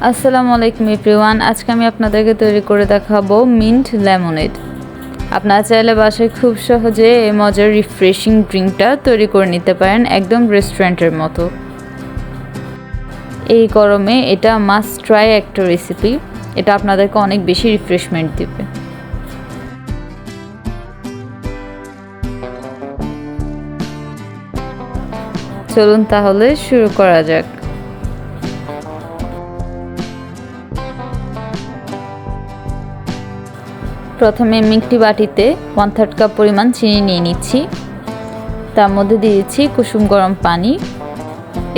আসসালামু আলাইকুম এভরিওয়ান। আজকে আমি আপনাদেরকে তৈরি করে দেখাবো মিন্ট লেমনেড। আপনারা চাইলে বাসায় খুব সহজে এই মজার রিফ্রেশিং ড্রিঙ্কটা তৈরি করে নিতে পারেন, একদম রেস্টুরেন্টের মতো। এই গরমে এটা মাস্ট ট্রাই একটা রেসিপি। এটা আপনাদেরকে অনেক বেশি রিফ্রেশমেন্ট দিবে। চলুন তাহলে শুরু করা যাক। প্রথমে মিক্সি বাটিতে 1/3 কাপ পরিমাণ চিনি নিয়ে নিচ্ছি। তার মধ্যে দিয়ে দিচ্ছি কুসুম গরম পানি।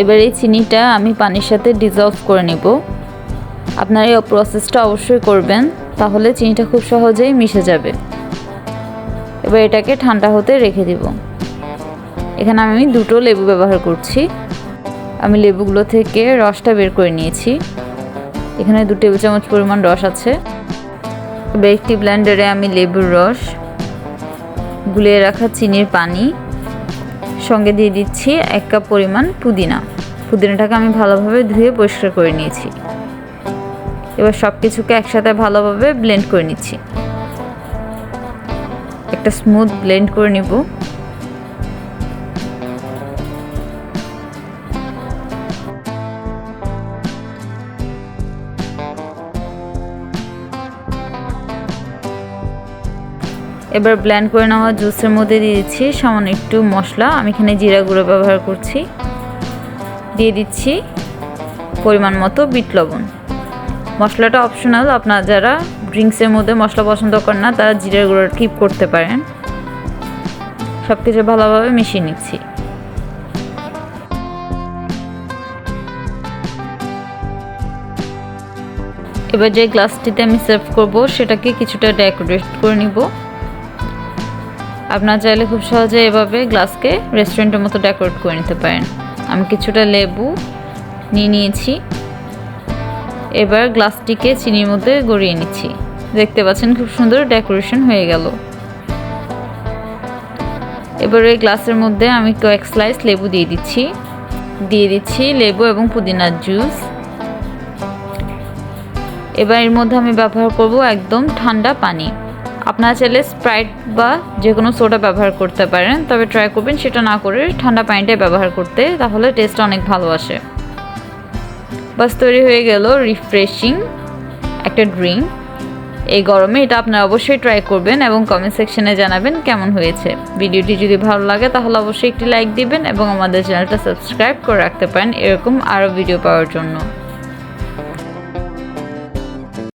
এবার এই চিনিটা আমি পানির সাথে ডিজলভ করে নেব। আপনারা এই প্রসেসটা অবশ্যই করবেন, তাহলে চিনিটা খুব সহজেই মিশে যাবে। এবার এটাকে ঠান্ডা হতে রেখে দিব। এখানে আমি 2টো লেবু ব্যবহার করছি। আমি লেবুগুলো থেকে রসটা বের করে নিয়েছি। এখানে 2 টেবিল চামচ পরিমাণ রস আছে। এবার একটি ব্লেন্ডারে আমি লেবুর রস, গুলিয়ে রাখা চিনির পানি, সঙ্গে দিয়ে দিচ্ছি 1 কাপ পরিমাণ পুদিনাটাকে আমি ভালোভাবে ধুয়ে পরিষ্কার করে নিয়েছি। এবার সব কিছুকে একসাথে ভালোভাবে ব্লেন্ড করে নিচ্ছি। একটা স্মুথ ব্লেন্ড করে নিব। এবার ব্লেন্ড করে নেওয়া জুসের মধ্যে দিয়ে দিচ্ছি সামান্য একটু মশলা। আমি এখানে জিরা গুঁড়ো ব্যবহার করছি। দিয়ে দিচ্ছি পরিমাণ মতো বিট লবণ। মশলাটা অপশনাল, আপনারা যারা ড্রিঙ্কসের মধ্যে মশলা পছন্দ করেন না তারা জিরা গুঁড়ো স্কিপ করতে পারেন। সব কিছু ভালোভাবে মিশিয়ে নিচ্ছি। এবার যে গ্লাসটিতে আমি সার্ভ করব সেটাকে কিছুটা ডেকোরেট করে নিব। আপনারা চাইলে খুব সহজে এভাবে গ্লাসকে রেস্টুরেন্টের মতো ডেকোরেট করে নিতে পারেন। আমি কিছুটা লেবু নিয়ে নিয়েছি। এবার গ্লাসটিকে চিনির মধ্যে গড়িয়ে নিচ্ছি। দেখতে পাচ্ছেন খুব সুন্দর ডেকোরেশন হয়ে গেল। এবার এই গ্লাসের মধ্যে আমি কয়েক স্লাইস লেবু দিয়ে দিচ্ছি লেবু এবং পুদিনার জুস। এবার এর মধ্যে আমি ব্যবহার করব একদম ঠান্ডা পানি। আপনারা চাইলে স্প্রাইট বা যে কোনো সোডা ব্যবহার করতে পারেন, তবে ট্রাই করবেন সেটা না করে ঠান্ডা পানিটাই ব্যবহার করতে, তাহলে টেস্টটা অনেক ভালো আসে। বাস তৈরি হয়ে গেল রিফ্রেশিং একটা ড্রিঙ্ক। এই গরমে এটা আপনারা অবশ্যই ট্রাই করবেন এবং কমেন্ট সেকশনে জানাবেন কেমন হয়েছে। ভিডিওটি যদি ভালো লাগে তাহলে অবশ্যই একটি লাইক দিবেন এবং আমাদের চ্যানেলটা সাবস্ক্রাইব করে রাখতে পারেন এরকম আরও ভিডিও পাওয়ার জন্য।